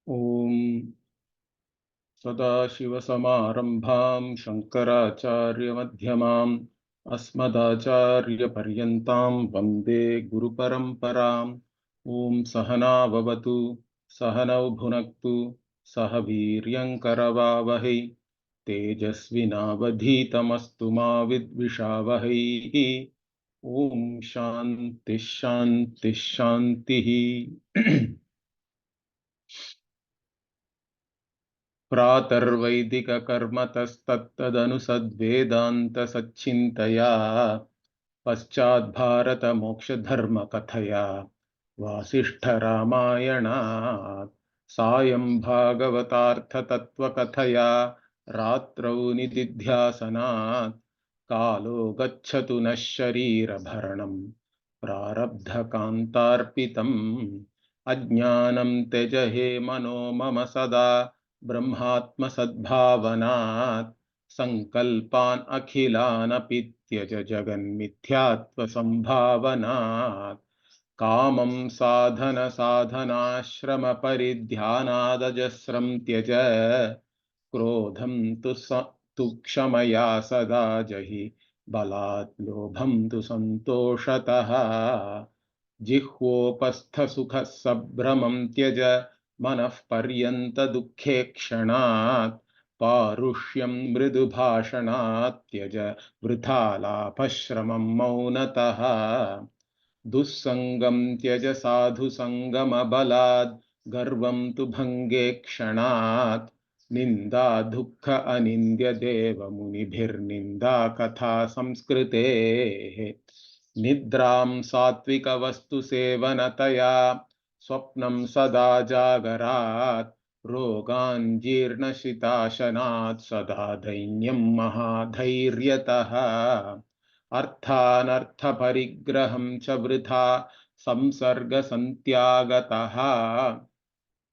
Om Sadashivasamarambham Shankaracharya-madhyamam Asmadacharya-paryantam Vande Guru-paramparam. Om Sahana Vavatu Sahanau Bhunaktu Sahaviryankaravavahi Tejasvinavadhitamastu ma vidvishavahi. Om Shanti Shanti Shanti. प्रातर्वैदिककर्मतस्तत्तदनुसद्वेदान्तसच्चिन्तया पश्चाद्भारतमोक्षधर्मकथया वासिष्ठरामायणात् सायं भागवतार्थतत्त्वकथया रात्रौ निदिध्यासनात् कालो गच्छतु नः शरीरभरणं प्रारब्धकान्तार्पितम् अज्ञानं त्यजहे मनो मम सदा ब्रह्मात्मसद्भावनात् संकल्पान् अखिलानपि त्यज जगन्मिथ्यात्वसंभावनात् कामं साधन साधनाश्रम परिध्यानादजस्रं त्यज क्रोधं तु क्षमया सदा जहि बलात् लोभं तु सन्तोषतः जिह्वोपस्थसुखसम्भ्रमं त्यज मनः पर्यन्त दुःखे क्षणात् पारुष्यं मृदुभाषणात् त्यज वृथालाभश्रमं मौनतः दुस्संगं त्यज साधुसंगमबलात् गर्वं तु भङ्गे क्षणात् निन्दा दुःख अनिन्द्य देव मुनिभिर्निन्दा कथा संस्कृतेः निद्रां सात्विक वस्तु सेवनतया स्वप्नं सदा जागरात् रोगान् जीर्णशिताशनात् सदा दैन्यं महाधैर्यतः अर्थानर्थपरिग्रहं च वृथा संसर्गसन्त्यागतः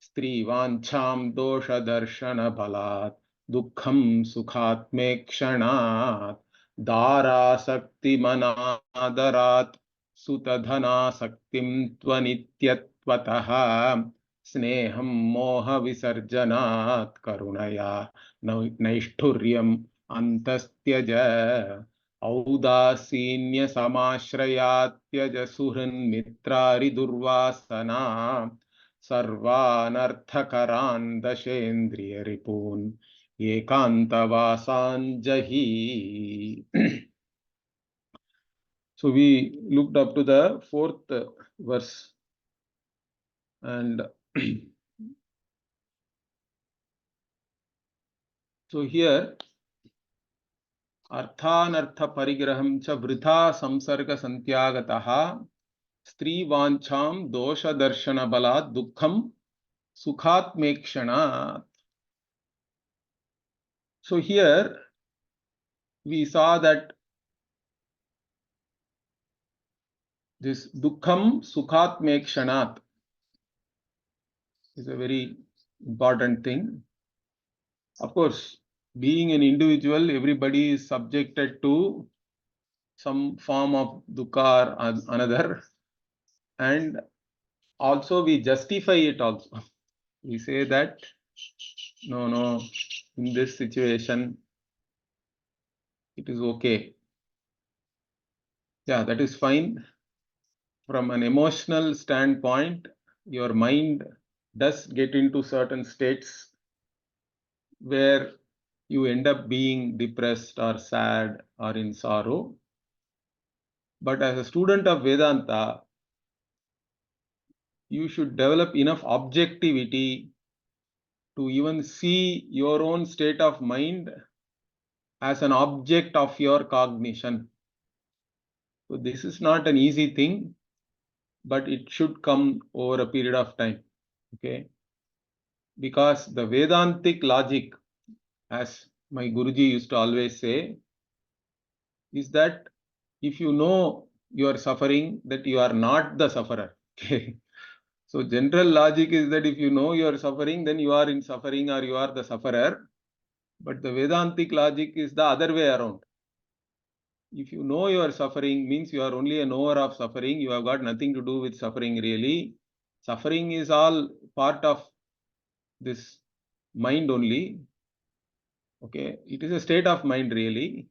स्त्रीवाञ्छां दोषदर्शनबलात् दुःखं सुखात्मेक्षणात् दारासक्तिमनादरात् सुतधनासक्तिं त्वनित्यत्वतः स्नेहं मोहविसर्जनात् करुणया नैष्ठुर्यम् अन्तस्त्यज औदासीन्यसमाश्रयात् त्यज सुहृन्मित्रारिदुर्वासना सर्वानर्थकरान् दशेन्द्रियरिपून् एकान्तवासान् जहि. So we looked up to the 4th verse, and so here अर्थानर्थ परिग्रहं च वृथा संसर्ग संत्यागतः स्त्री वांछाम दोष दर्शन बलात् दुःखम सुखात्मेक्षणात्. So here we saw that this dukkam sukhatmekshanat is a very important thing. Of course, being an individual, everybody is subjected to some form of dukkha or another, and also we justify it also. We say that no, in this situation it is okay. Yeah, that is fine. From an emotional standpoint, your mind does get into certain states where you end up being depressed or sad or in sorrow. But as a student of Vedanta, you should develop enough objectivity to even see your own state of mind as an object of your cognition. So this is not an easy thing, but it should come over a period of time. Okay, because the Vedantic logic, as my Guruji used to always say, is that if you know you are suffering, that you are not the sufferer. Okay. So general logic is that if you know you are suffering, then you are in suffering or you are the sufferer. But the Vedantic logic is the other way around. If you know you are suffering, means you are only a knower of suffering. You have got nothing to do with suffering really. Suffering is all part of this mind only. Okay, it is a state of mind really,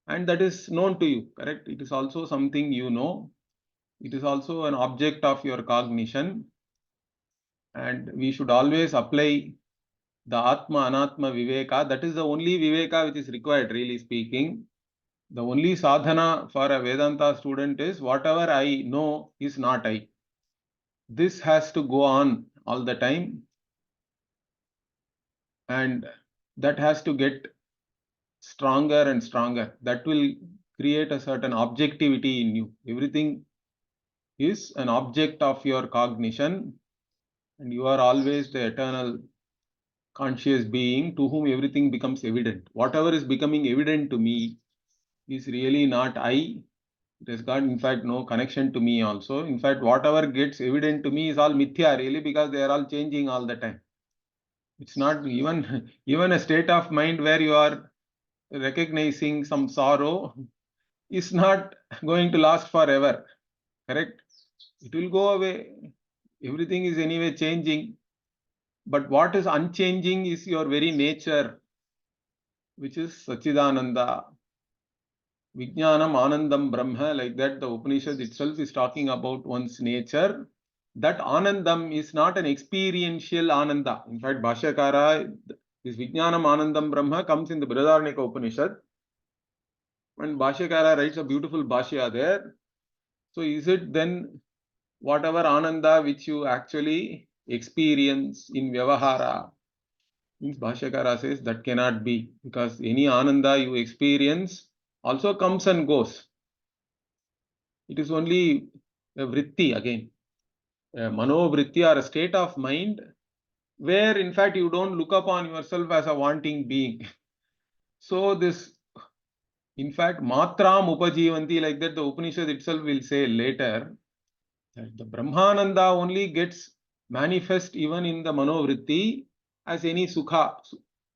and that is known to you, correct? It is also something you know. It is also an object of your cognition, and we should always apply the Atma Anatma Viveka. That is the only Viveka which is required, really speaking. The only sadhana for a Vedanta student is whatever I know is not I. This has to go on all the time, and that has to get stronger and stronger. That will create a certain objectivity in you. Everything is an object of your cognition, and you are always the eternal conscious being to whom everything becomes evident. Whatever is becoming evident to me is really not I. It has got, in fact, no connection to me also. In fact, whatever gets evident to me is all mithya, really, because they are all changing all the time. It's not even, even a state of mind where you are recognizing some sorrow is not going to last forever, correct? It will go away. Everything is anyway changing. But what is unchanging is your very nature, which is Sachidananda. Vijnanam Anandam Brahma, like that, the Upanishad itself is talking about one's nature. That Anandam is not an experiential Ananda. In fact, Bhashyakara, this Vijnanam Anandam Brahma comes in the Brihadaranyaka Upanishad. And Bhashyakara writes a beautiful Bhashya there. So is it then whatever Ananda which you actually experience in Vyavahara? Means Bhashyakara says that cannot be, because any Ananda you experience also comes and goes. It is only a vritti again, a manovritti or a state of mind where in fact you don't look upon yourself as a wanting being. So this, in fact, matram upajivanti, like that the Upanishad itself will say later, that the Brahmananda only gets manifest even in the manovritti as any sukha,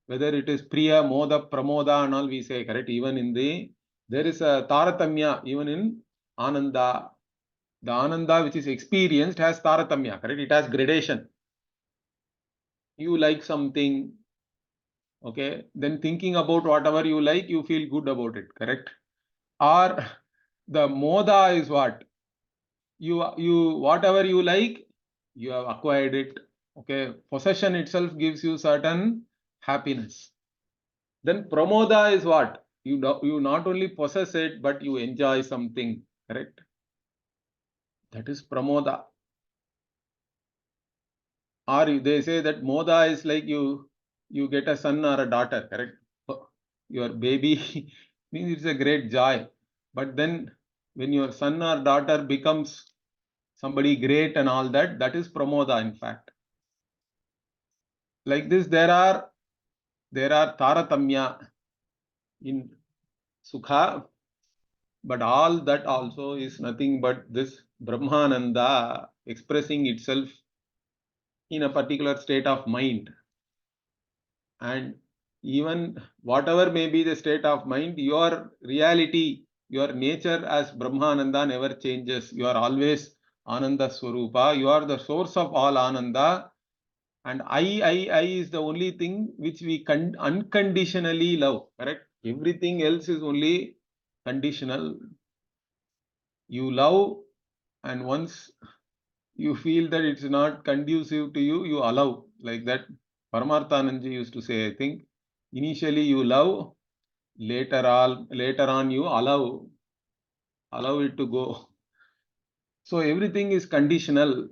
whether it is priya, moda, pramoda and all we say, correct? Even in there is a taratamya even in ananda. The ananda which is experienced has taratamya, correct? It has gradation. You like something, okay? Then thinking about whatever you like, you feel good about it, correct? Or the moda is what? You whatever you like, you have acquired it. Okay, possession itself gives you certain happiness. Then pramoda is what? You not only possess it, but you enjoy something, correct? That is pramoda. Or they say that moda is like you get a son or a daughter, correct? Your baby means it's a great joy. But then when your son or daughter becomes somebody great and all that, that is pramoda in fact. Like this, there are taratamya in sukha, but all that also is nothing but this Brahmananda expressing itself in a particular state of mind. And even whatever may be the state of mind, your reality, your nature as Brahmananda never changes. You are always Ananda Swarupa. You are the source of all Ananda. And I is the only thing which we unconditionally love, correct? Everything else is only conditional. You love, and once you feel that it's not conducive to you, you allow. Like that, Paramarthananji used to say, I think, initially you love, later on you allow it to go. So everything is conditional,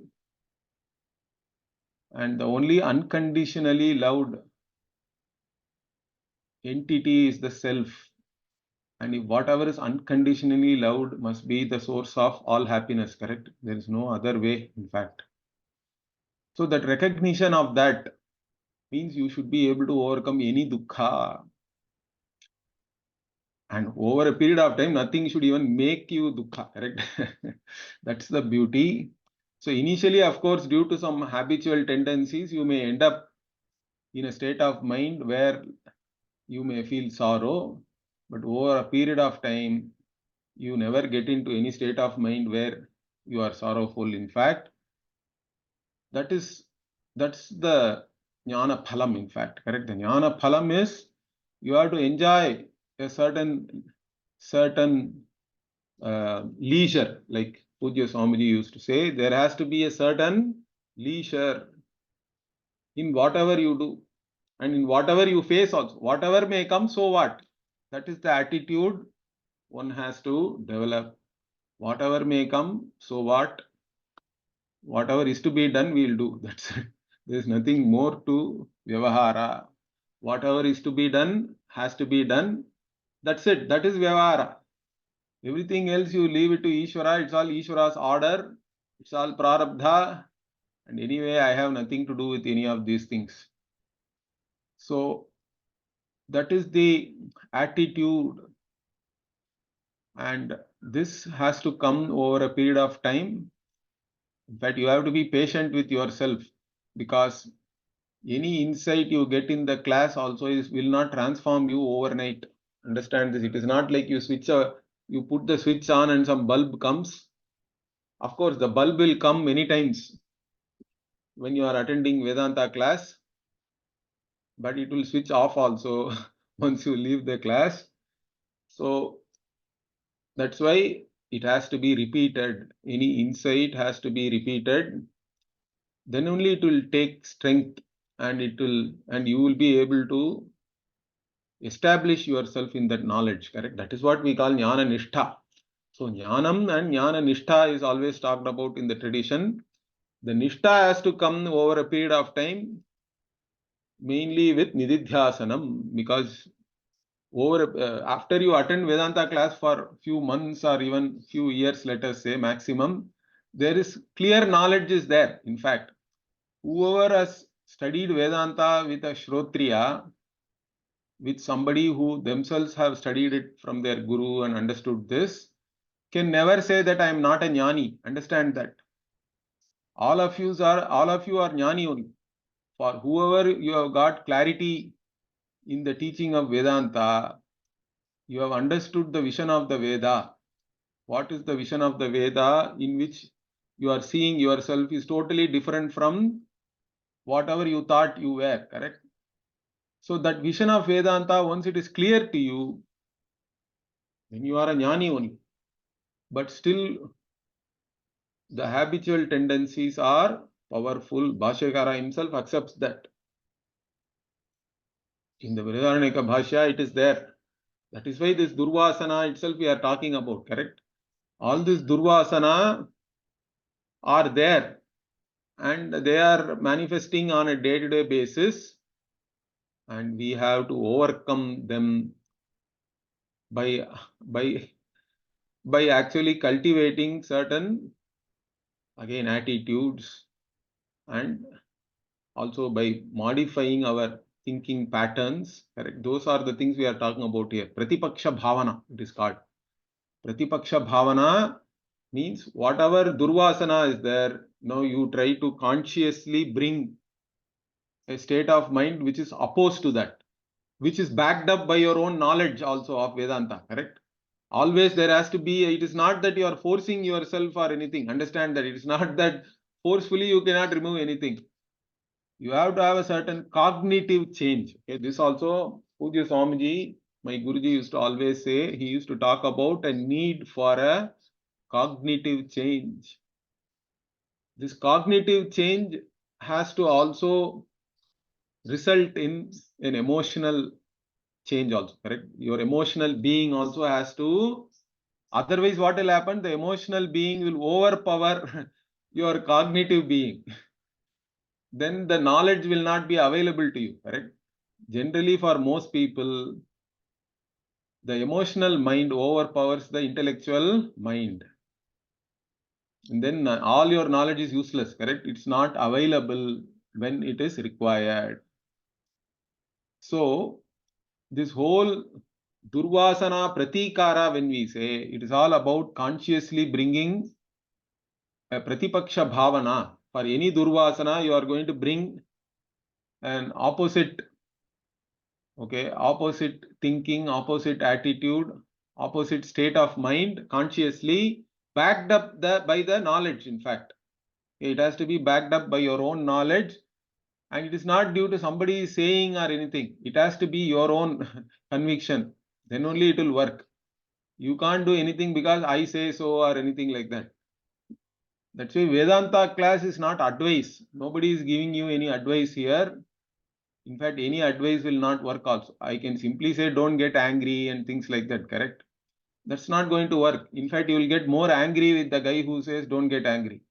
and the only unconditionally loved entity is the self. And if whatever is unconditionally loved must be the source of all happiness, correct? There is no other way, in fact. So that recognition of that means you should be able to overcome any dukkha. And over a period of time, nothing should even make you dukkha, correct? That's the beauty. So initially, of course, due to some habitual tendencies, you may end up in a state of mind where you may feel sorrow. But over a period of time, you never get into any state of mind where you are sorrowful. In fact, that is That's the jnana phalam, in fact, correct? The jnana phalam is you have to enjoy a certain leisure, like Pujya Swamiji used to say, there has to be a certain leisure in whatever you do and in whatever you face also. Whatever may come, so what? That is the attitude one has to develop. Whatever may come, so what? Whatever is to be done, we'll do. That's it. There's nothing more to vyavahara. Whatever is to be done has to be done. That's it. That is vyavahara. Everything else you leave it to Ishvara. It's all Ishvara's order. It's all prarabdha. And anyway, I have nothing to do with any of these things. So that is the attitude. And this has to come over a period of time. In fact, you have to be patient with yourself, because any insight you get in the class also will not transform you overnight. Understand this. It is not like you put the switch on and some bulb comes. Of course, the bulb will come many times when you are attending Vedanta class, but it will switch off also once you leave the class. So that's why it has to be repeated. Any insight has to be repeated. Then only it will take strength, and you will be able to establish yourself in that knowledge, correct? That is what we call jnana nishtha. So jnanam and jnana nishtha is always talked about in the tradition. The nishtha has to come over a period of time, mainly with nididhyasanam, because after you attend Vedanta class for few months or even few years, let us say maximum, there is clear knowledge is there. In fact, whoever has studied Vedanta with a Shrotriya, with somebody who themselves have studied it from their guru and understood this, can never say that I am not a jnani. Understand that. All of you are jnani only. For whoever you have got clarity in the teaching of Vedanta, you have understood the vision of the Veda. What is the vision of the Veda in which you are seeing yourself is totally different from whatever you thought you were, correct? So that vision of Vedanta, once it is clear to you, then you are a jnani only. But still, the habitual tendencies are powerful. Bhashyakara himself accepts that. In the Vriharaneka Bhashya, it is there. That is why this DurvAsanA itself we are talking about, correct? All these DurvAsanA are there, and they are manifesting on a day-to-day basis, and we have to overcome them by actually cultivating certain, again, attitudes, and also by modifying our thinking patterns, correct? Those are the things we are talking about here. Pratipaksha bhavana, it is called. Pratipaksha bhavana means whatever durvasana is there, now you try to consciously bring a state of mind which is opposed to that, which is backed up by your own knowledge also of Vedanta, correct? Always there has to be, it is not that you are forcing yourself or anything. Understand that it is not that forcefully you cannot remove anything. You have to have a certain cognitive change. Okay, this also, Pujya Swamiji, my Guruji used to always say, he used to talk about a need for a cognitive change. This cognitive change has to also result in an emotional change also, correct? Your emotional being also has to, otherwise what will happen? The emotional being will overpower your cognitive being. Then the knowledge will not be available to you, correct? Generally, for most people, the emotional mind overpowers the intellectual mind. And then all your knowledge is useless, correct? It's not available when it is required. So, this whole DurvAsanA PratIkAra, when we say, it is all about consciously bringing a Pratipaksha Bhavana. For any DurvAsanA, you are going to bring an opposite, okay, opposite thinking, opposite attitude, opposite state of mind, consciously backed up by the knowledge, in fact. It has to be backed up by your own knowledge. And it is not due to somebody saying or anything. It has to be your own conviction. Then only it will work. You can't do anything because I say so or anything like that. That's why Vedanta class is not advice. Nobody is giving you any advice here. In fact, any advice will not work also. I can simply say don't get angry and things like that, correct? That's not going to work. In fact, you will get more angry with the guy who says don't get angry.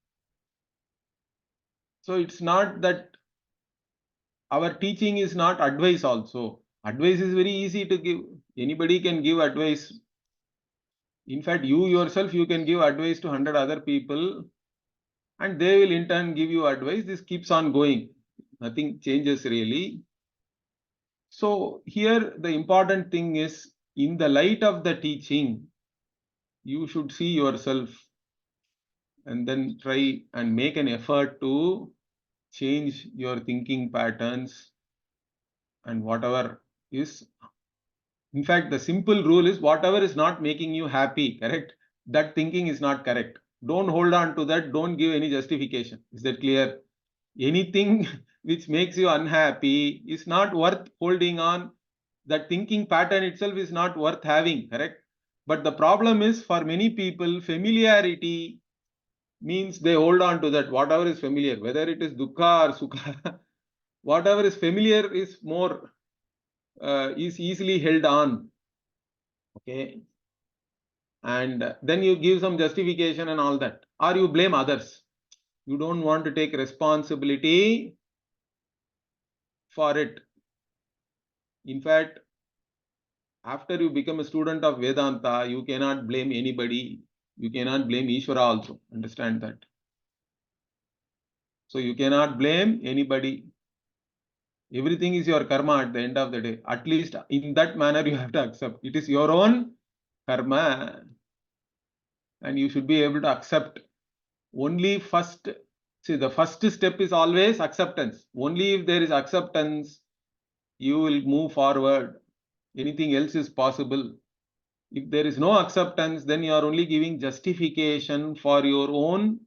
So it's not that our teaching is not advice also. Advice is very easy to give. Anybody can give advice. In fact, you yourself, you can give advice to 100 other people and they will in turn give you advice. This keeps on going. Nothing changes really. So here the important thing is, in the light of the teaching, you should see yourself and then try and make an effort to change your thinking patterns and whatever is. In fact, the simple rule is whatever is not making you happy, correct? That thinking is not correct. Don't hold on to that. Don't give any justification. Is that clear? Anything which makes you unhappy is not worth holding on. That thinking pattern itself is not worth having, correct? But the problem is, for many people, familiarity means they hold on to that, whatever is familiar, whether it is dukkha or sukha, whatever is familiar is more, is easily held on. Okay. And then you give some justification and all that, or you blame others. You don't want to take responsibility for it. In fact, after you become a student of Vedanta, you cannot blame anybody. You cannot blame Ishvara also. Understand that. So you cannot blame anybody. Everything is your karma at the end of the day. At least in that manner you have to accept. It is your own karma and you should be able to accept. Only first, see, the first step is always acceptance. Only if there is acceptance, you will move forward. Anything else is possible. If there is no acceptance, then you are only giving justification for your own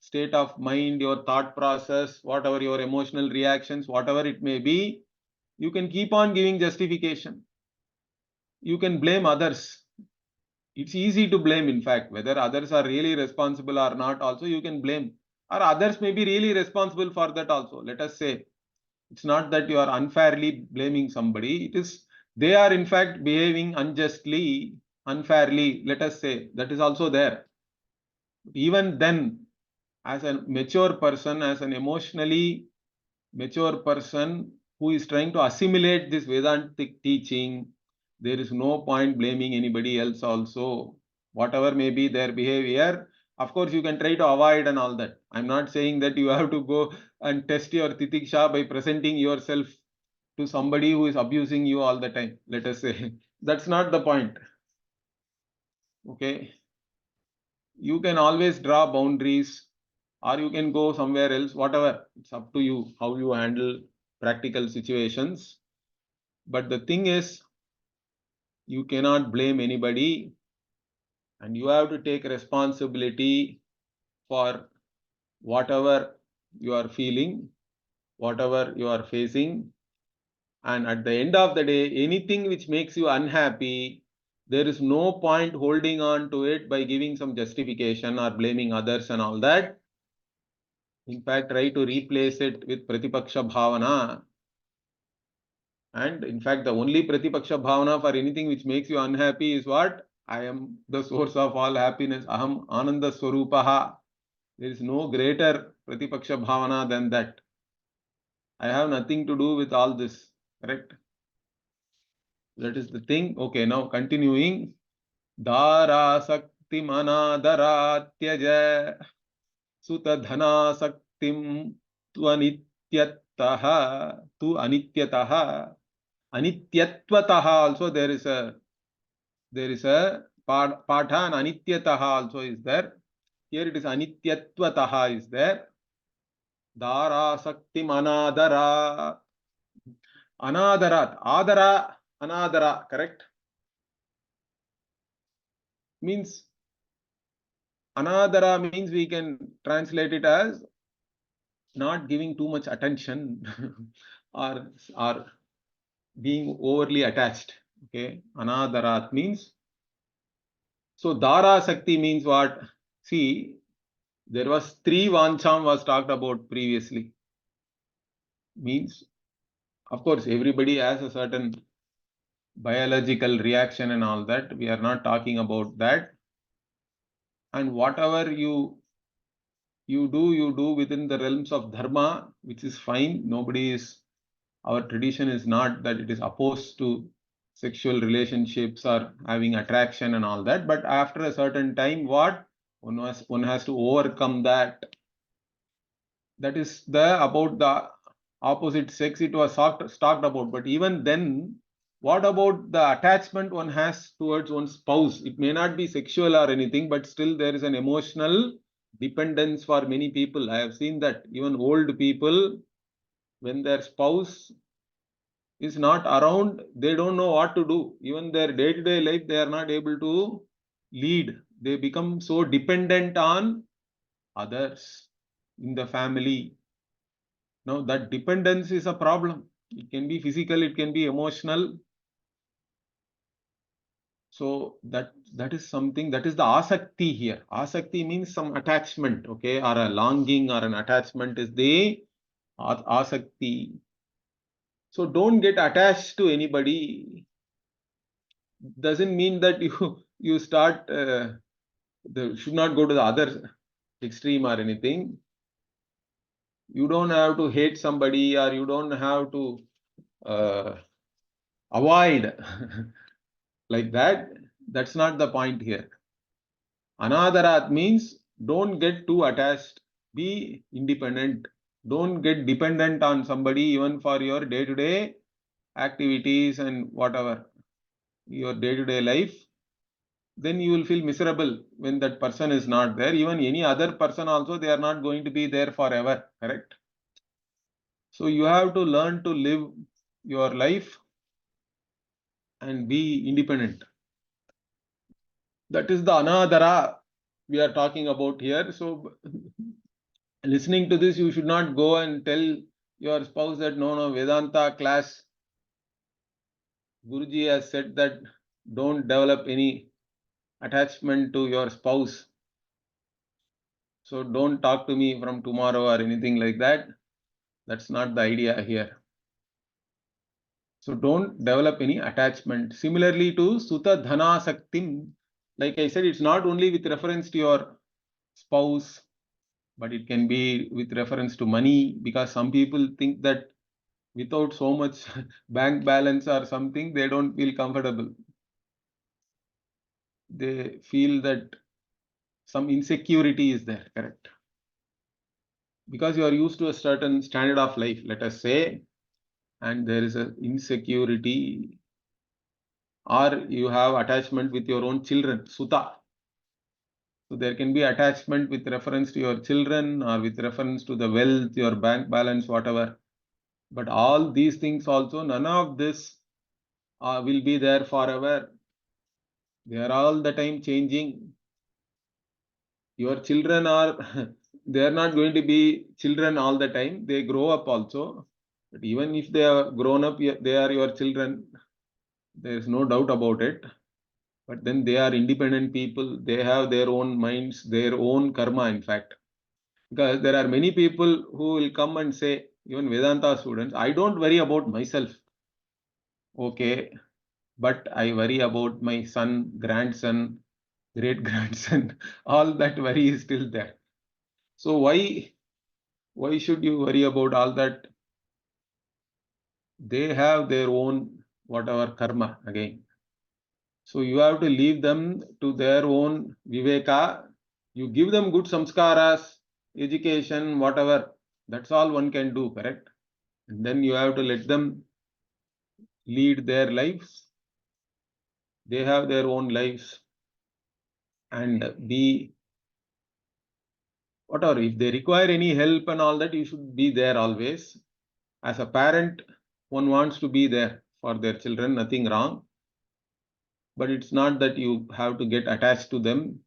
state of mind, your thought process, whatever your emotional reactions, whatever it may be. You can keep on giving justification. You can blame others. It's easy to blame, in fact, whether others are really responsible or not, also you can blame. Or others may be really responsible for that also. Let us say, it's not that you are unfairly blaming somebody. It is, they are in fact behaving unjustly, unfairly, let us say. That is also there. Even then, as a mature person, as an emotionally mature person who is trying to assimilate this Vedantic teaching, there is no point blaming anybody else also. Whatever may be their behavior, of course you can try to avoid and all that. I'm not saying that you have to go and test your titiksha by presenting yourself to somebody who is abusing you all the time, let us say. That's not the point. Okay. You can always draw boundaries or you can go somewhere else, whatever. It's up to you how you handle practical situations. But the thing is, you cannot blame anybody and you have to take responsibility for whatever you are feeling, whatever you are facing. And at the end of the day, anything which makes you unhappy, there is no point holding on to it by giving some justification or blaming others and all that. In fact, try to replace it with Pratipaksha Bhavana. And in fact, the only Pratipaksha Bhavana for anything which makes you unhappy is what? I am the source of all happiness. Aham Ananda Swarupaha. There is no greater Pratipaksha Bhavana than that. I have nothing to do with all this. Correct? That is the thing. Okay, now continuing. Dharasakti manadaratyaj sutadhanasaktim tvanityataha tu anityataha. Anityatvatah also there is a patha and anityataha also is there. Here it is anityatvatah is there. Dharasakti manadara. Anadarat. Adara, anadara, correct? Means, anadara means we can translate it as not giving too much attention or being overly attached. Okay, anadarat means, so dara sakti means what? See, there was three vancham was talked about previously. Means, of course, everybody has a certain biological reaction and all that. We are not talking about that. And whatever you do within the realms of dharma, which is fine. Nobody is, our tradition is not that it is opposed to sexual relationships or having attraction and all that. But after a certain time, what? One has to overcome that. That is about the opposite sex it was talked about. But even then, what about the attachment one has towards one's spouse? It may not be sexual or anything, but still there is an emotional dependence for many people. I have seen that even old people, when their spouse is not around, they don't know what to do. Even their day-to-day life, they are not able to lead. They become so dependent on others in the family. Now that dependence is a problem. It can be physical, it can be emotional. So that is something, that is the asakti here. Asakti means some attachment, okay, or a longing or an attachment is the asakti. So don't get attached to anybody. Doesn't mean that you start should not go to the other extreme or anything. You don't have to hate somebody, or you don't have to avoid like that. That's not the point here. Anadarat means don't get too attached. Be independent. Don't get dependent on somebody even for your day-to-day activities and whatever, your day-to-day life. Then you will feel miserable when that person is not there. Even any other person also, they are not going to be there forever, correct? So you have to learn to live your life and be independent. That is the anadara we are talking about here. So listening to this, you should not go and tell your spouse that no, Vedanta class, Guruji has said that don't develop any attachment to your spouse. So don't talk to me from tomorrow or anything like that. That's not the idea here. So don't develop any attachment. Similarly to Sutta Dhana Saktim, like I said, it's not only with reference to your spouse, but it can be with reference to money, because some people think that without so much bank balance or something, they don't feel comfortable. They feel that some insecurity is there, correct? Because you are used to a certain standard of life, let us say, and there is an insecurity, or you have attachment with your own children, Sutta. So there can be attachment with reference to your children or with reference to the wealth, your bank balance, whatever. But all these things also, none of this will be there forever. They are all the time changing. Your children are, they are not going to be children all the time. They grow up also. But even if they are grown up, they are your children. There is no doubt about it. But then they are independent people. They have their own minds, their own karma, in fact. Because there are many people who will come and say, even Vedanta students, I don't worry about myself. Okay, but I worry about my son, grandson, great grandson. All that worry is still there. So why should you worry about all that? They have their own whatever karma again. So you have to leave them to their own viveka. You give them good samskaras, education, whatever. That's all one can do, correct? And then you have to let them lead their lives. They have their own lives, and be whatever. If they require any help and all that, you should be there always. As a parent, one wants to be there for their children, nothing wrong. But it's not that you have to get attached to them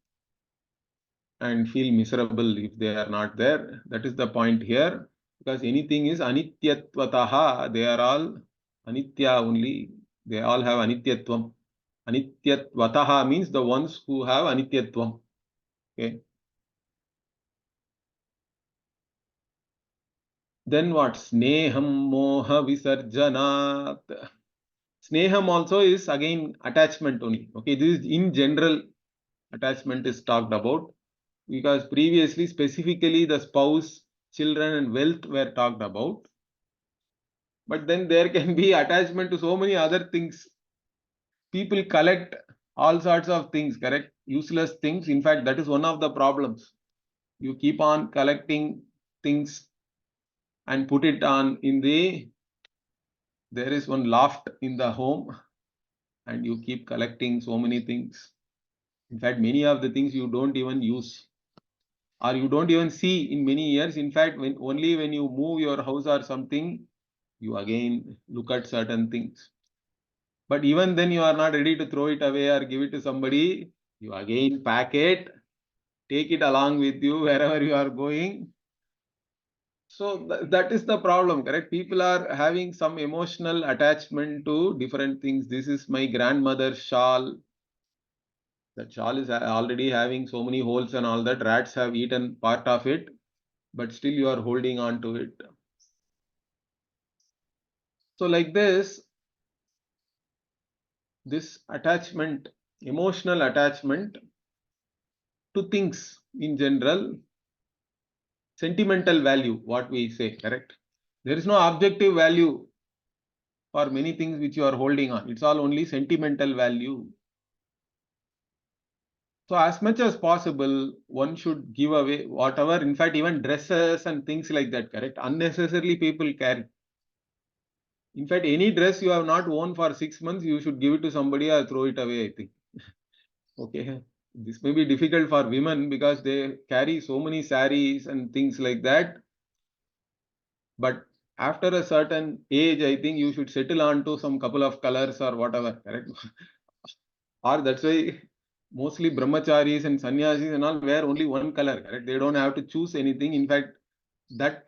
and feel miserable if they are not there. That is the point here. because anything is anityatvataha, they are all anitya only, they all have anityatvam. Anityatvataha means the ones who have anityatvam. Okay. Then what? Sneham moha visarjanat. Sneham also is again attachment only. Okay, this is in general attachment is talked about, because previously specifically the spouse, children and wealth were talked about. But then there can be attachment to so many other things. People collect all sorts of things, correct? Useless things. In fact, that is one of the problems. You keep on collecting things and put it on in there is one loft in the home, and you keep collecting so many things. In fact, many of the things you don't even use, or you don't even see in many years. In fact, only when you move your house or something, you again look at certain things. But even then you are not ready to throw it away or give it to somebody. You again pack it, take it along with you wherever you are going. So that is the problem, correct? People are having some emotional attachment to different things. This is my grandmother's shawl. That shawl is already having so many holes and all that. Rats have eaten part of it, but still you are holding on to it. So like this attachment, emotional attachment to things in general, sentimental value, what we say, correct? There is no objective value for many things which you are holding on. It's all only sentimental value. So as much as possible, one should give away whatever, in fact, even dresses and things like that, correct? Unnecessarily people carry. In fact, any dress you have not worn for 6 months, you should give it to somebody or throw it away, I think. Okay. This may be difficult for women because they carry so many saris and things like that. But after a certain age, I think you should settle on to some couple of colors or whatever, correct? Or that's why mostly brahmacharis and sannyasis and all wear only one color, correct? They don't have to choose anything. In fact, that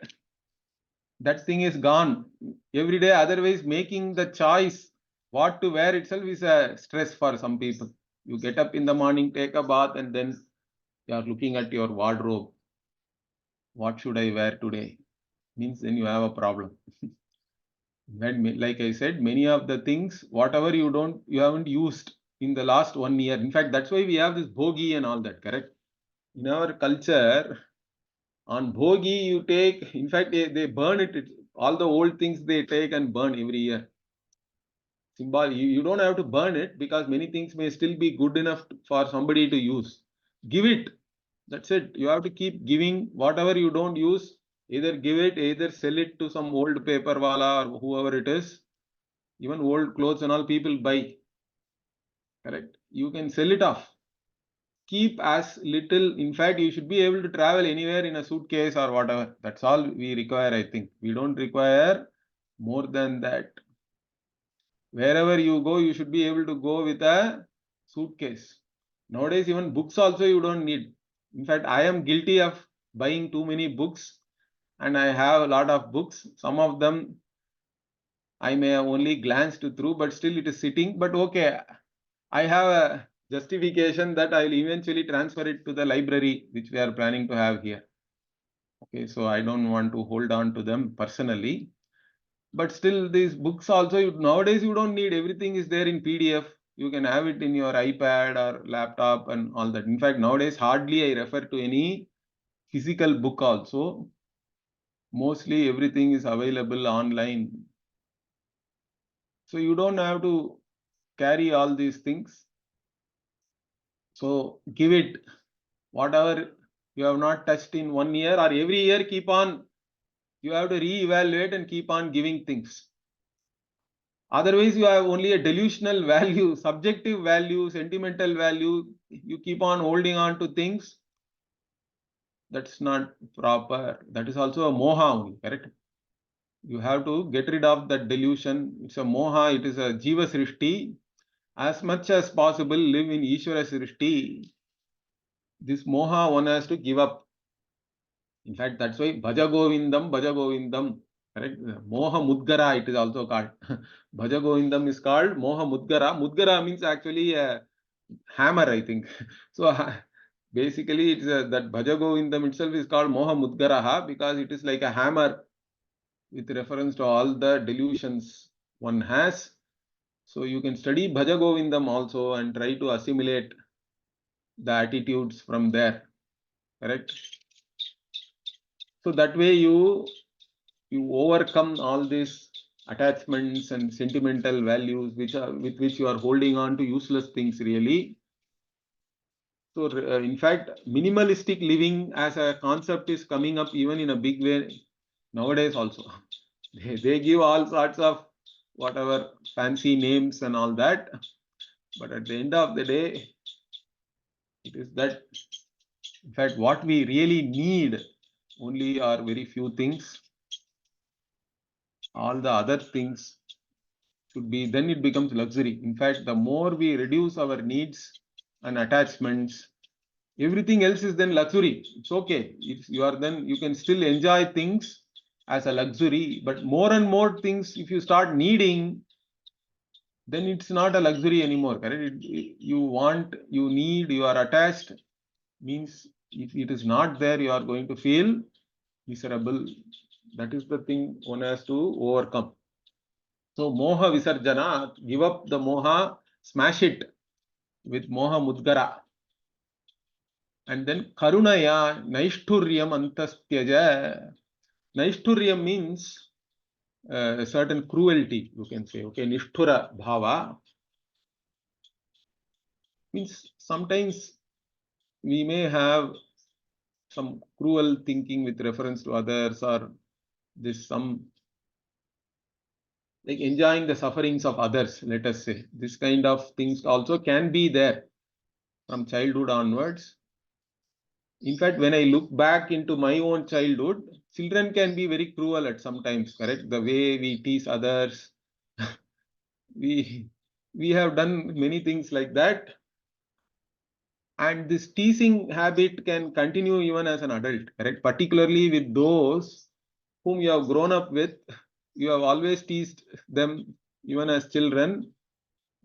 thing is gone every day. Otherwise, making the choice what to wear itself is a stress for some people. You get up in the morning, take a bath, and then you are looking at your wardrobe. What should I wear today? Means then you have a problem. When, like I said, many of the things, whatever you haven't used in the last 1 year. In fact, that's why we have this bhogi and all that, correct? In our culture, on bhogi, you take, in fact, they burn it. All the old things they take and burn every year. Symbol, you don't have to burn it because many things may still be good enough for somebody to use. Give it. That's it. You have to keep giving whatever you don't use. Either give it, either sell it to some old paper wala or whoever it is. Even old clothes and all people buy. Correct. You can sell it off. Keep as little. In fact, you should be able to travel anywhere in a suitcase or whatever. That's all we require, I think. We don't require more than that. Wherever you go, you should be able to go with a suitcase. Nowadays, even books also you don't need. In fact, I am guilty of buying too many books, and I have a lot of books. Some of them I may have only glanced through, but still it is sitting. But okay, I have a justification that I will eventually transfer it to the library, which we are planning to have here. Okay, so I don't want to hold on to them personally. But still, these books also, nowadays you don't need, everything is there in PDF. You can have it in your iPad or laptop and all that. In fact, nowadays hardly I refer to any physical book also. Mostly everything is available online. So you don't have to carry all these things. So give it, whatever you have not touched in 1 year or every year, keep on, you have to re-evaluate and keep on giving things. Otherwise, you have only a delusional value, subjective value, sentimental value. You keep on holding on to things. That's not proper. That is also a moha only, correct? You have to get rid of that delusion. It's a moha, it is a jiva srishti. As much as possible, live in Ishvara srishti. This moha one has to give up. In fact, that's why Bhaja Govindam, correct? Moha Mudgara, it is also called. Bhaja Govindam is called Moha Mudgara. Mudgara means actually a hammer, I think. So basically, it's that Bhaja Govindam itself is called Moha Mudgaraha because it is like a hammer with reference to all the delusions one has. So you can study Bhaja Govindam also and try to assimilate the attitudes from there, correct? So that way you overcome all these attachments and sentimental values with which you are holding on to useless things really. So in fact, minimalistic living as a concept is coming up even in a big way nowadays also. They give all sorts of whatever fancy names and all that, but at the end of the day, it is that in fact what we really need only are very few things. All the other things should be, then it becomes luxury. In fact, the more we reduce our needs and attachments, everything else is then luxury. It's okay. If you are, then you can still enjoy things as a luxury, but more and more things, if you start needing, then it's not a luxury anymore. Correct? You want, you need, you are attached, means if it is not there, you are going to feel miserable. That is the thing one has to overcome. So moha visarjana, give up the moha, smash it with moha mudgara. And then karunaya naishturyam antastyaja. Naishturyam means a certain cruelty, you can say. Okay, nishtura bhava means sometimes we may have some cruel thinking with reference to others, or this some like enjoying the sufferings of others, let us say. This kind of things also can be there from childhood onwards. In fact, when I look back into my own childhood, children can be very cruel at sometimes, correct? The way we tease others, we have done many things like that. And this teasing habit can continue even as an adult, correct? Particularly with those whom you have grown up with, you have always teased them even as children.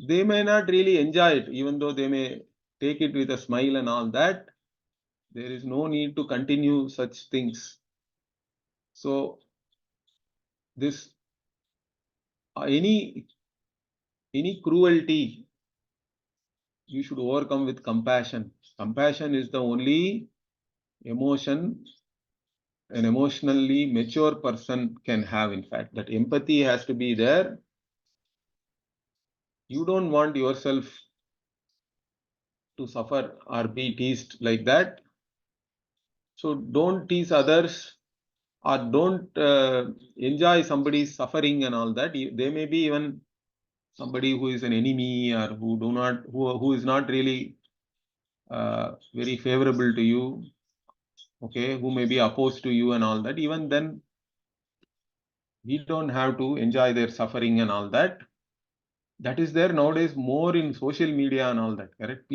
They may not really enjoy it, even though they may take it with a smile and all that. There is no need to continue such things. So this any cruelty you should overcome with compassion. Compassion is the only emotion an emotionally mature person can have. In fact, that empathy has to be there. You don't want yourself to suffer or be teased like that. So don't tease others, or don't enjoy somebody's suffering and all that. They may be even somebody who is an enemy, or who is not really very favorable to you, okay, who may be opposed to you and all that. Even then, we don't have to enjoy their suffering and all that. That is there nowadays more in social media and all that, correct?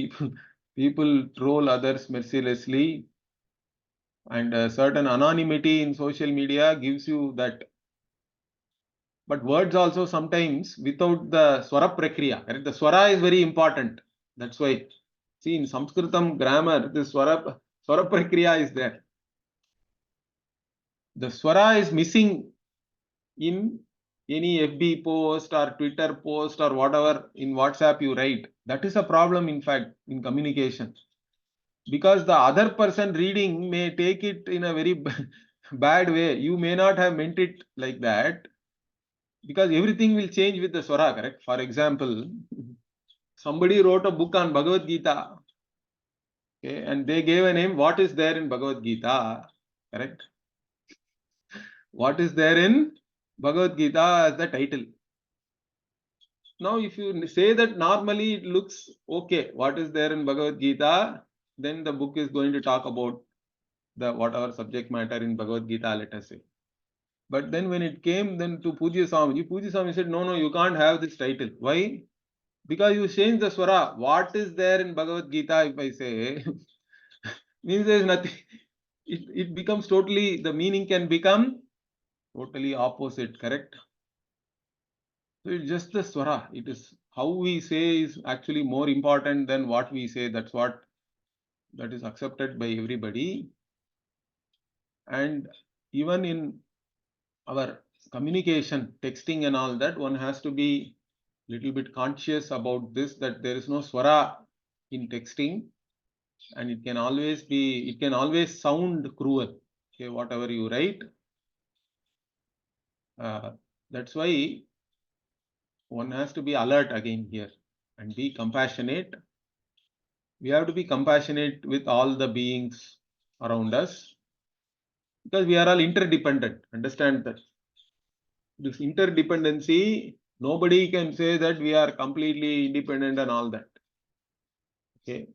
People troll others mercilessly, and a certain anonymity in social media gives you that. But words also sometimes without the swara prakriya, correct? The swara is very important. That's why, see, in Sanskritam grammar, the swara prakriya is there. The swara is missing in any FB post or Twitter post or whatever in WhatsApp you write. That is a problem, in fact, in communication. Because the other person reading may take it in a very bad way. You may not have meant it like that, because everything will change with the swara, correct? For example, somebody wrote a book on Bhagavad Gita, okay, and they gave a name, what is there in Bhagavad Gita, correct? What is there in Bhagavad Gita as the title. Now, if you say that normally it looks okay, what is there in Bhagavad Gita, then the book is going to talk about the whatever subject matter in Bhagavad Gita, let us say. But then when it came then to Pujya Swami said, no, you can't have this title. Why? Because you change the swara. What is there in Bhagavad Gita, if I say, means there is nothing. it becomes totally, the meaning can become totally opposite, correct? So it's just the swara. It is how we say is actually more important than what we say. That is accepted by everybody. And even in our communication, texting and all that, one has to be little bit conscious about this, that there is no swara in texting, and it can always sound cruel. Okay, whatever you write. That's why one has to be alert again here and be compassionate. We have to be compassionate with all the beings around us, because we are all interdependent. Understand that this interdependency, nobody can say that we are completely independent and all that. Okay,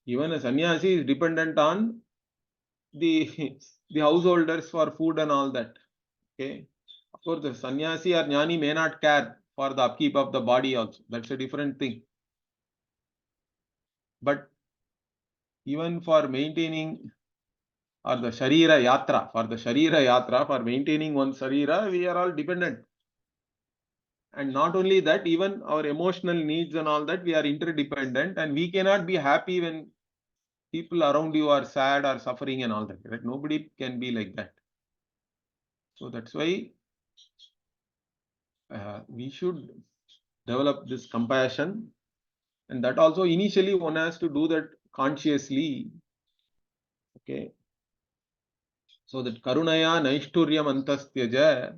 even a sannyasi is dependent on the the householders for food and all that. Okay, of course the sannyasi or jnani may not care for the upkeep of the body also. That's a different thing. But even for maintaining, or the sharira yatra, for maintaining one sharira, we are all dependent. And not only that, even our emotional needs and all that, we are interdependent, and we cannot be happy when people around you are sad or suffering and all that. Right? Nobody can be like that. So that's why we should develop this compassion, and that also initially one has to do that consciously. Okay. So that karunaya naishturyam antastyaja,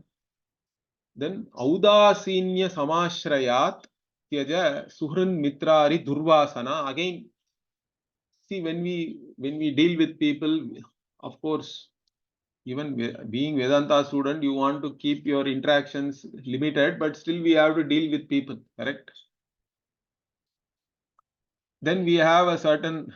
then audasinya samashrayat tyaja suhrin mitrari DurvAsanA. Again, see, when we deal with people, of course, even being Vedanta student, you want to keep your interactions limited, but still we have to deal with people, correct? Then we have a certain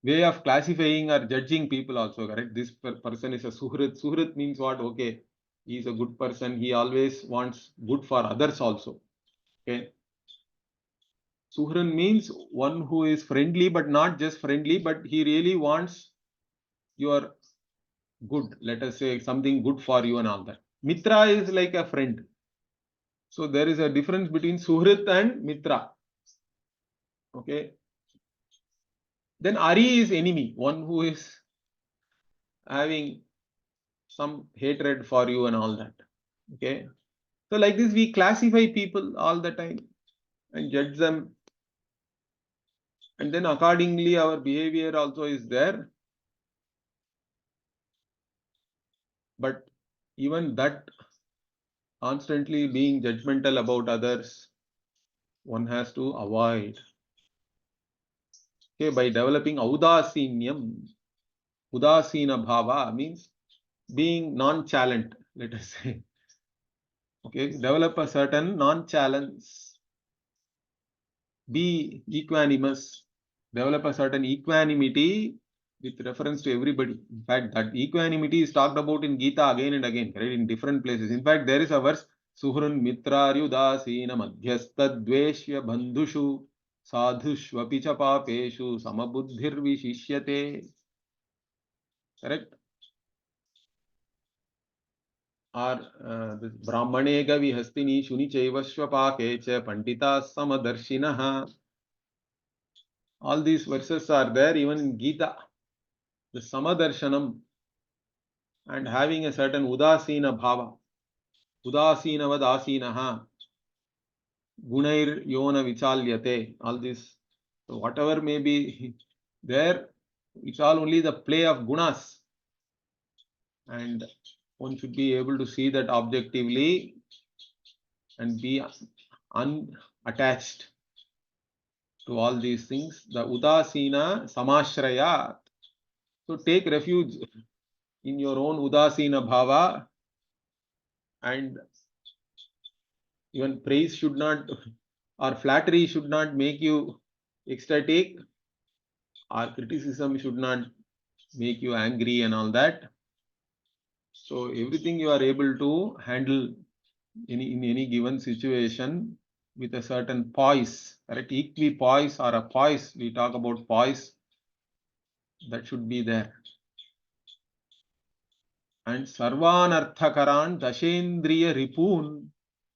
way of classifying or judging people also, correct? This person is a suhrit. Suhrit means what? Okay, he is a good person. He always wants good for others also. Okay. Suhran means one who is friendly, but not just friendly, but he really wants your good. Let us say something good for you and all that. Mitra is like a friend. So there is a difference between Suhrit and Mitra. Okay. Then Ari is enemy, one who is having some hatred for you and all that. Okay. So like this, we classify people all the time and judge them. And then accordingly, our behavior also is there. But even that, constantly being judgmental about others, one has to avoid. Okay, by developing audasinyam, udasina bhava means being non-chalant, let us say. Okay, develop a certain non-chalance, be equanimous, develop a certain equanimity with reference to everybody. In fact, that equanimity is talked about in Gita again and again, right, in different places. In fact, there is a verse, Suhrun mitraryudasina madhyastad dveshya bandhushu sadhushvapi cha papeshu samabuddhir vishishyate. Correct? Or Brahmane gavi hastini shuni chaivashvapake cha pandita samadarshinaha. All these verses are there even in Gita. The Samadarshanam and having a certain Udasina Bhava, Udasinavad Asinaha, Gunair Yona Vichalyate, all this. So whatever may be there, it's all only the play of gunas. And one should be able to see that objectively and be unattached to all these things. The Udasina Samashraya. So take refuge in your own Udasina Bhava, and even praise should not, or flattery should not make you ecstatic, or criticism should not make you angry and all that. So everything you are able to handle in any given situation with a certain poise, correct? Equipoise or a poise, we talk about poise, that should be there. and sarvanarthakaran dashendriya ripun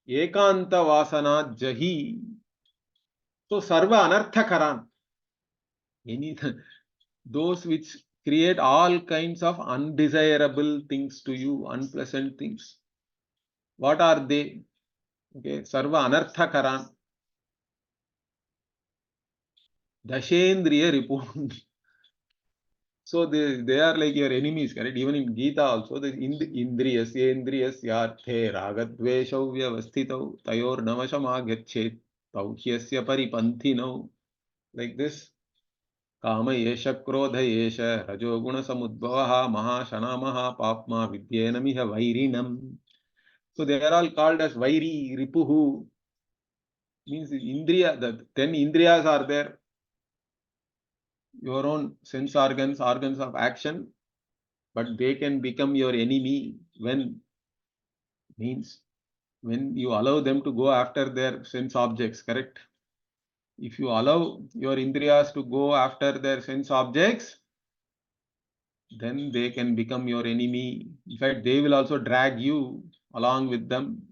ekanta vasana jahi. So sarva anarthakaran, any those which create all kinds of undesirable things to you, unpleasant things. What are they? Okay, sarva anarthakaran dashendriya ripun. So they are like your enemies, correct? Even in Gita also, the indriyas, indriyas yarthe ragadveshau vyavasthitau tayor navashamagachet tauhyasya paripanthinau. Like this. Kama yesha krodha yesha rajoguna samudbhavaha mahashanamaha papma vidyenamiha vairinam. So they are all called as vairi, ripuhu. Means indriya, the 10 indriyas are there. Your own sense organs, organs of action, but they can become your enemy when you allow them to go after their sense objects, correct? If you allow your indriyas to go after their sense objects, then they can become your enemy. In fact, they will also drag you along with them.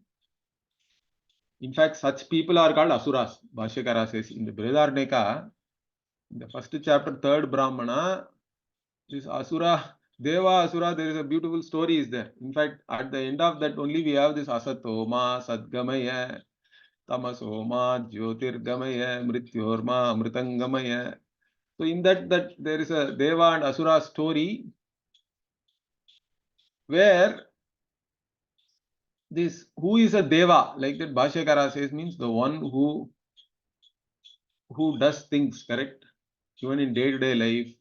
In fact, such people are called asuras. Bhashyakara says in the Brihadaranyaka, in the first chapter, third Brahmana, this asura, Deva Asura, there is a beautiful story is there. In fact, at the end of that only we have this asatoma, sadgamaya, tamasoma, jyotirgamaya, mrityorma, amritangamaya. So in that there is a Deva and Asura story where this who is a Deva, like that Bhashyakara says, means the one who does things, correct? Even in day-to-day life,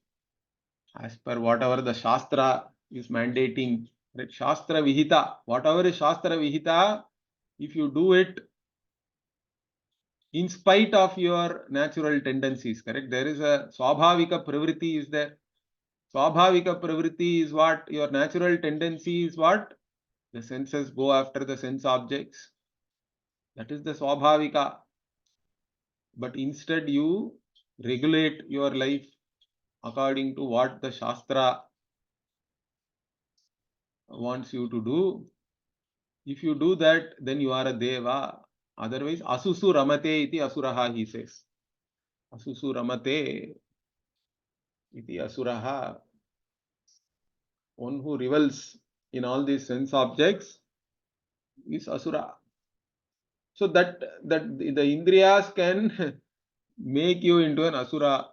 as per whatever the Shastra is mandating, right? Shastra Vihita, whatever is Shastra Vihita, if you do it in spite of your natural tendencies, correct? There is a Swabhavika Pravritti is there. Swabhavika Pravritti is what? Your natural tendency is what? The senses go after the sense objects. That is the Swabhavika. But instead you regulate your life according to what the Shastra wants you to do. If you do that, then you are a Deva. Otherwise, Asusu Ramate iti Asuraha, he says. Asusu Ramate iti Asuraha. One who revels in all these sense objects is Asura. So that the Indriyas can make you into an Asura.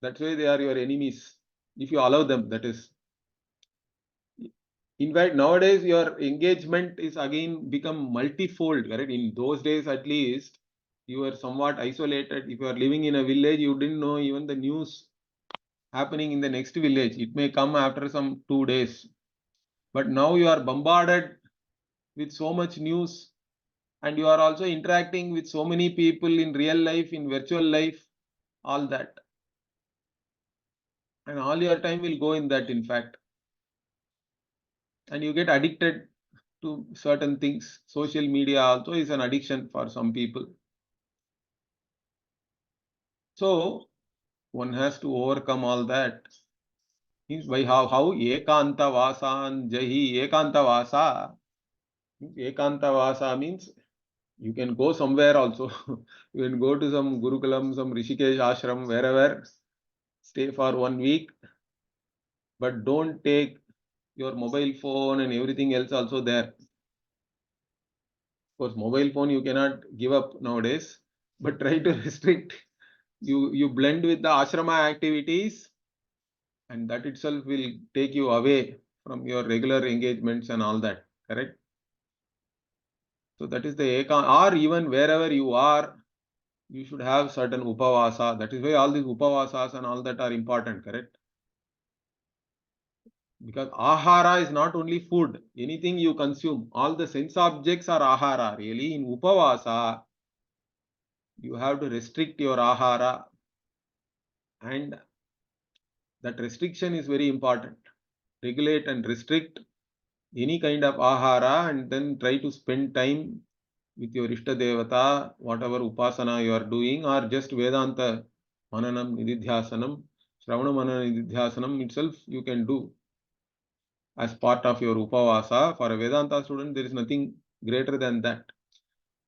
That's why they are your enemies. If you allow them, that is. In fact, nowadays your engagement is again become multifold, correct? In those days, at least, you were somewhat isolated. If you are living in a village, you didn't know even the news happening in the next village. It may come after some 2 days. But now you are bombarded with so much news, and you are also interacting with so many people in real life, in virtual life, all that. And all your time will go in that, in fact. And you get addicted to certain things. Social media also is an addiction for some people. So one has to overcome all that. Means by how ekanta vasan jahi ekanta vasa. Ekanta vasa means you can go somewhere also. You can go to some Gurukulam, some Rishikesh ashram, wherever, stay for 1 week, but don't take your mobile phone and everything else also there. Of course, mobile phone you cannot give up nowadays, but try to restrict. You blend with the ashrama activities, and that itself will take you away from your regular engagements and all that, correct? So that is the eka, or even wherever you are, you should have certain upavasa. That is why all these upavasas and all that are important, correct? Because ahara is not only food, anything you consume, all the sense objects are ahara. Really, in upavasa, you have to restrict your ahara, and that restriction is very important. Regulate and restrict any kind of ahara, and then try to spend time with your Ishta Devata, whatever upasana you are doing, or just Vedanta Mananam Nididhyasanam, Shravana Manana Nididhyasanam itself you can do. as part of your Upavasa. For a Vedanta student, there is nothing greater than that.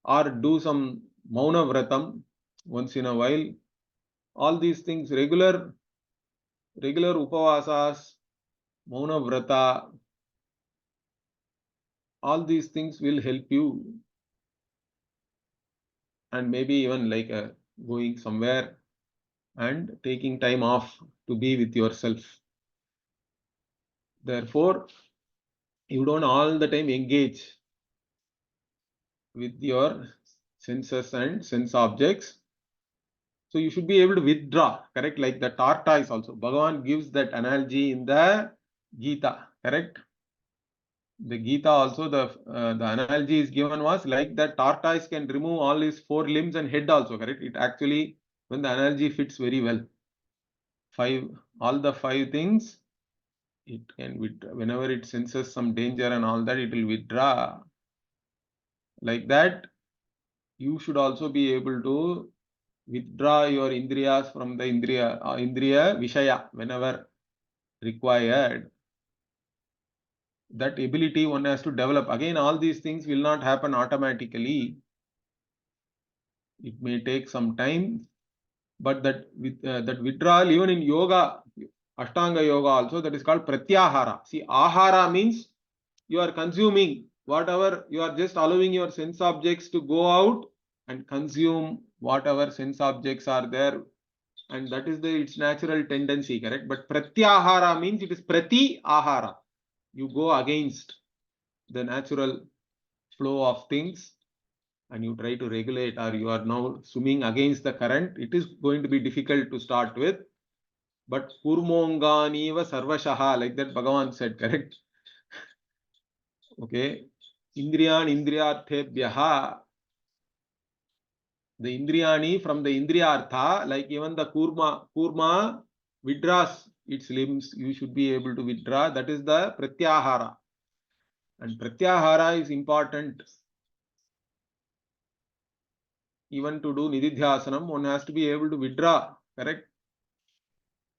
Or do some Mauna Vratam once in a while. All these things, regular Upavasas, Mauna Vrata, all these things will help you. And maybe even like going somewhere and taking time off to be with yourself. Therefore, you don't all the time engage with your senses and sense objects. So you should be able to withdraw, correct? Like the tortoise also. Bhagavan gives that analogy in the Gita, correct? The Gita also, the analogy is given was like that tortoise can remove all his 4 limbs and head also, correct? It actually, when the analogy fits very well. All the 5 things, it can withdraw. Whenever it senses some danger and all that, it will withdraw. Like that, you should also be able to withdraw your indriyas from the indriya vishaya whenever required. That ability one has to develop. Again, all these things will not happen automatically. It may take some time, but that withdrawal, even in yoga, Ashtanga yoga also, that is called pratyahara. See, ahara means you are consuming whatever, you are just allowing your sense objects to go out and consume whatever sense objects are there, and that is its natural tendency, correct? But pratyahara means it is prati ahara. You go against the natural flow of things and you try to regulate, or you are now swimming against the current. It is going to be difficult to start with, but kurmonganiva sarvashaha, like that Bhagavan said, correct? Okay. Indriyan indriyarthebhyaha. The indriyani from the indriyartha, like even the kurma withdraws its limbs, you should be able to withdraw. That is the pratyahara. And pratyahara is important. Even to do nididhyasanam, one has to be able to withdraw, correct?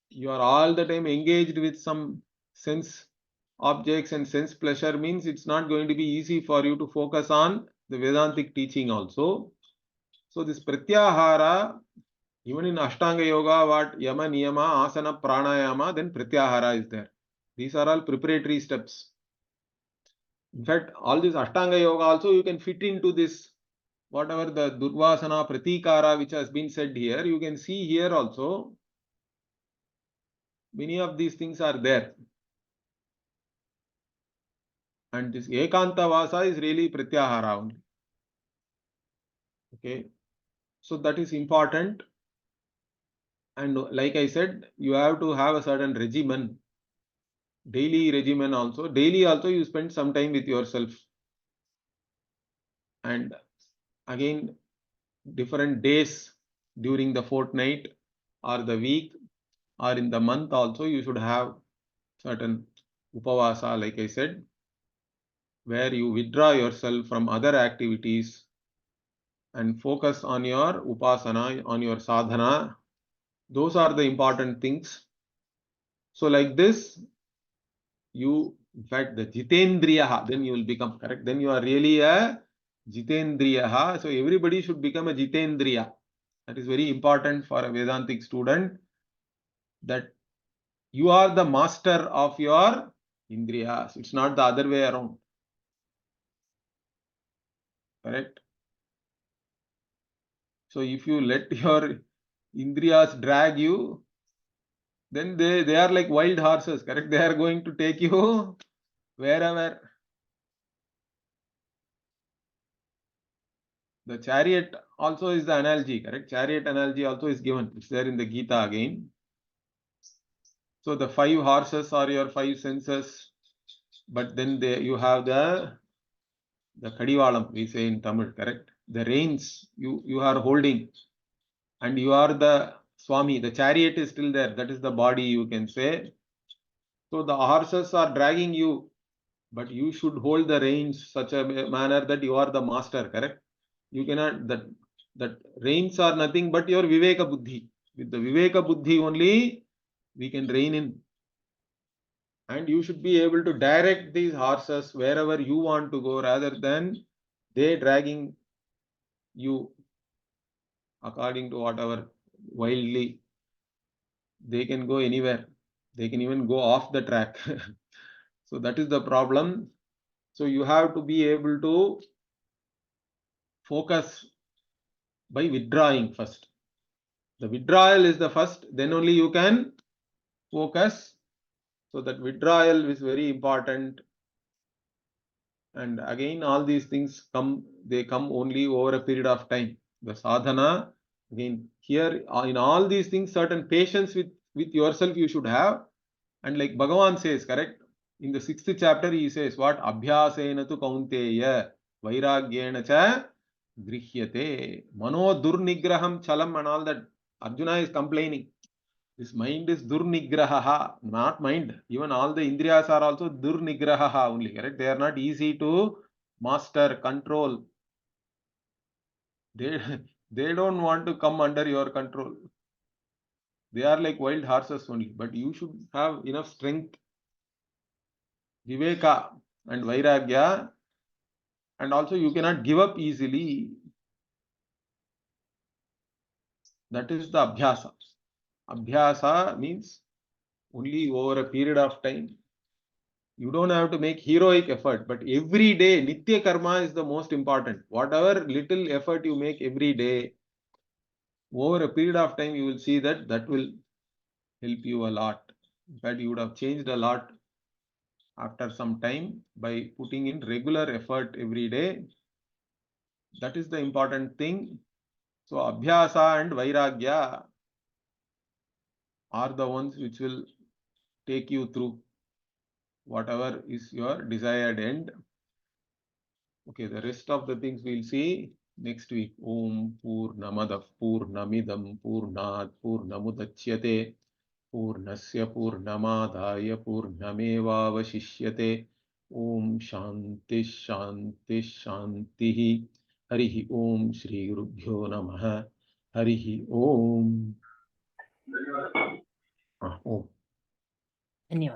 You are all the time engaged with some sense objects and sense pleasure, means it's not going to be easy for you to focus on the Vedantic teaching also. So this pratyahara, even in Ashtanga yoga, what yama, niyama, asana, pranayama, then pratyahara is there. These are all preparatory steps. In fact, all this Ashtanga yoga also you can fit into this, whatever the DurvAsanA PratIkAra which has been said here. You can see here also, many of these things are there. And this Ekanta Vasa is really Pratyahara only. Okay. So that is important. And like I said, you have to have a certain regimen, daily regimen also. Daily also you spend some time with yourself. And again, different days during the fortnight or the week or in the month also, you should have certain upavasa, like I said, where you withdraw yourself from other activities and focus on your upasana, on your sadhana. Those are the important things. So like this, you, in fact, the jitendriyaha, then you will become, correct? Then you are really a jitendriyaha. So everybody should become a jitendriya. That is very important for a Vedantic student, that you are the master of your indriyas. It's not the other way around. Correct? So if you let your indriyas drag you, then they are like wild horses, correct? They are going to take you wherever. The chariot also is the analogy, correct? Chariot analogy also is given. It's there in the Gita again. So the 5 horses are your 5 senses, but then you have the kadivalam, we say in Tamil, correct? The reins you are holding, and you are the Swami. The chariot is still there. That is the body, you can say. So the horses are dragging you, but you should hold the reins such a manner that you are the master, correct? You cannot, that reins are nothing but your Viveka Buddhi. With the Viveka Buddhi only, we can rein in. And you should be able to direct these horses wherever you want to go rather than they dragging you according to whatever wildly. They can go anywhere. They can even go off the track. So that is the problem. So you have to be able to focus by withdrawing first. The withdrawal is the first, then only you can focus. So that withdrawal is very important. And again, all these things they come only over a period of time. The sadhana, again, here in all these things, certain patience with yourself you should have. And like Bhagavan says, correct? In the 6th chapter, he says, what? Abhyasena tu kaunteya, vairagyena cha grihyate. Mano durnigraham chalam and all that. Arjuna is complaining. This mind is durnigraha, not mind. Even all the indriyas are also durnigraha only, correct? They are not easy to master, control. They, they don't want to come under your control. They are like wild horses only, but you should have enough strength, viveka and vairagya, and also you cannot give up easily. That is the abhyasa. Abhyasa means only over a period of time. You don't have to make heroic effort, but every day, nitya karma is the most important. Whatever little effort you make every day, over a period of time, you will see that will help you a lot. In fact, you would have changed a lot after some time by putting in regular effort every day. That is the important thing. So, abhyasa and vairagya are the ones which will take you through whatever is your desired end. Okay, the rest of the things we'll see next week. Om Purnamadav Purnamidam Purnat Purnamudachyate Purnasya Purnamadaya Purnamevavashishyate. Om Shanti Shanti Shanti. Harihi Om Shri Gurubhyo Namaha. Harihi Om. Om. धन्यवाद.